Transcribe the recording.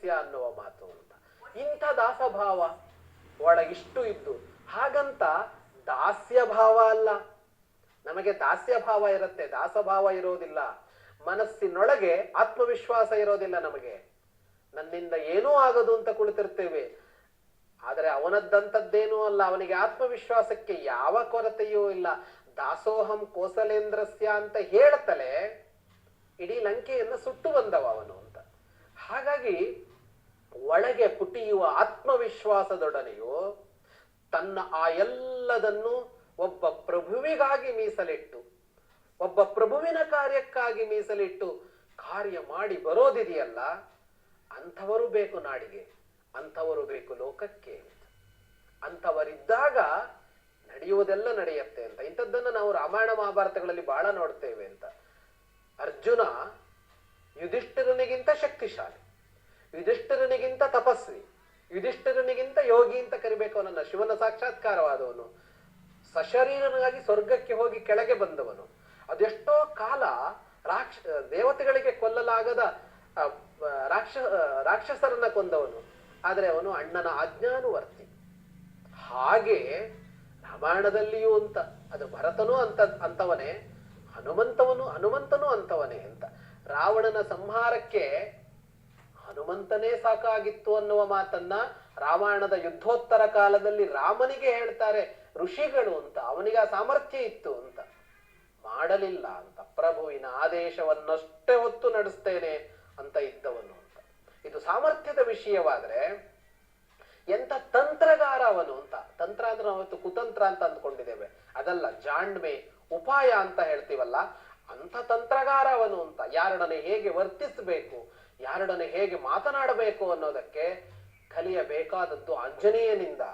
ದಾಸ್ಯ ಅನ್ನುವ ಮಾತು ಅಂತ. ಇಂಥ ದಾಸಭಾವ ಒಳಗಿಷ್ಟು ಇದ್ದು, ಹಾಗಂತ ದಾಸ್ಯ ಭಾವ ಅಲ್ಲ. ನಮಗೆ ದಾಸ್ಯ ಭಾವ ಇರುತ್ತೆ, ದಾಸಭಾವ ಇರೋದಿಲ್ಲ. ಮನಸ್ಸಿನೊಳಗೆ ಆತ್ಮವಿಶ್ವಾಸ ಇರೋದಿಲ್ಲ ನಮಗೆ. ನನ್ನಿಂದ ಏನೂ ಆಗದು ಅಂತ ಕುಳಿತಿರ್ತೇವೆ, ಆದರೆ ಅವನದ್ದಂಥದ್ದೇನೂ ಅಲ್ಲ. ಅವನಿಗೆ ಆತ್ಮವಿಶ್ವಾಸಕ್ಕೆ ಯಾವ ಕೊರತೆಯೂ ಇಲ್ಲ. ದಾಸೋಹಂ ಕೋಸಲೇಂದ್ರಸ್ಯ ಅಂತ ಹೇಳ್ತಲೇ ಇಡೀ ಲಂಕೆಯನ್ನು ಸುಟ್ಟು ಬಂದವ ಅವನು ಅಂತ. ಹಾಗಾಗಿ ಒಳಗೆ ಪುಟಿಯುವ ಆತ್ಮವಿಶ್ವಾಸದೊಡನೆಯೂ ತನ್ನ ಆ ಎಲ್ಲದನ್ನು ಒಬ್ಬ ಪ್ರಭುವಿಗಾಗಿ ಮೀಸಲಿಟ್ಟು, ಒಬ್ಬ ಪ್ರಭುವಿನ ಕಾರ್ಯಕ್ಕಾಗಿ ಮೀಸಲಿಟ್ಟು ಕಾರ್ಯ ಮಾಡಿ ಬರೋದಿದೆಯಲ್ಲ, ಅಂಥವರು ಬೇಕು ನಾಡಿಗೆ, ಅಂಥವರು ಬೇಕು ಲೋಕಕ್ಕೆ. ಅಂಥವರಿದ್ದಾಗ ನಡೆಯುವುದೆಲ್ಲ ನಡೆಯುತ್ತೆ ಅಂತ. ಇಂಥದ್ದನ್ನು ನಾವು ರಾಮಾಯಣ ಮಹಾಭಾರತಗಳಲ್ಲಿ ಬಹಳ ನೋಡ್ತೇವೆ ಅಂತ. ಅರ್ಜುನ ಯುಧಿಷ್ಠಿರನಿಗಿಂತ ಶಕ್ತಿಶಾಲಿ, ಯುಧಿಷ್ಠಿರನಿಗಿಂತ ತಪಸ್ವಿ, ಯುಧಿಷ್ಠಿರನಿಗಿಂತ ಯೋಗಿ ಅಂತ ಕರಿಬೇಕು ಅವನನ್ನ. ಶಿವನ ಸಾಕ್ಷಾತ್ಕಾರವಾದವನು, ಸಶರೀರನಾಗಿ ಸ್ವರ್ಗಕ್ಕೆ ಹೋಗಿ ಕೆಳಗೆ ಬಂದವನು. ಅದೆಷ್ಟೋ ಕಾಲ ದೇವತೆಗಳಿಗೆ ಕೊಲ್ಲಲಾಗದ ರಾಕ್ಷಸರನ್ನ ಕೊಂದವನು. ಆದರೆ ಅವನು ಅಣ್ಣನ ಆಜ್ಞಾನುವರ್ತಿ. ಹಾಗೆ ರಾಮಾಯಣದಲ್ಲಿಯೂ ಅಂತ, ಅದು ಭರತನೂ ಅಂತವನೇ, ಹನುಮಂತನೂ ಅಂತವನೇ ಅಂತ. ರಾವಣನ ಸಂಹಾರಕ್ಕೆ ಹನುಮಂತನೇ ಸಾಕಾಗಿತ್ತು ಅನ್ನುವ ಮಾತನ್ನ ರಾಮಾಯಣದ ಯುದ್ಧೋತ್ತರ ಕಾಲದಲ್ಲಿ ರಾಮನಿಗೆ ಹೇಳ್ತಾರೆ ಋಷಿಗಳು ಅಂತ. ಅವನಿಗೆ ಆ ಸಾಮರ್ಥ್ಯ ಇತ್ತು ಅಂತ, ಮಾಡಲಿಲ್ಲ ಅಂತ. ಪ್ರಭುವಿನ ಆದೇಶವನ್ನಷ್ಟೇ ಹೊತ್ತು ನಡೆಸ್ತೇನೆ ಅಂತ ಇದ್ದವನು ಅಂತ. ಇದು ಸಾಮರ್ಥ್ಯದ ವಿಷಯವಾದ್ರೆ ಎಂತ ತಂತ್ರಗಾರ ಅವನು ಅಂತ. ತಂತ್ರ ಅಂದ್ರೆ ನಾವತ್ತು ಕುತಂತ್ರ ಅಂತ ಅಂದ್ಕೊಂಡಿದ್ದೇವೆ, ಅದಲ್ಲ. ಜಾಣ್ಮೆ, ಉಪಾಯ ಅಂತ ಹೇಳ್ತೀವಲ್ಲ, ಅಂಥ ತಂತ್ರಗಾರ ಅವನು ಅಂತ. ಯಾರೊಡನೆ ಹೇಗೆ ವರ್ತಿಸಬೇಕು, ಯಾರೊಡನೆ ಹೇಗೆ ಮಾತನಾಡಬೇಕು ಅನ್ನೋದಕ್ಕೆ ಕಲಿಯಬೇಕಾದದ್ದು ಆಂಜನೇಯನಿಂದ.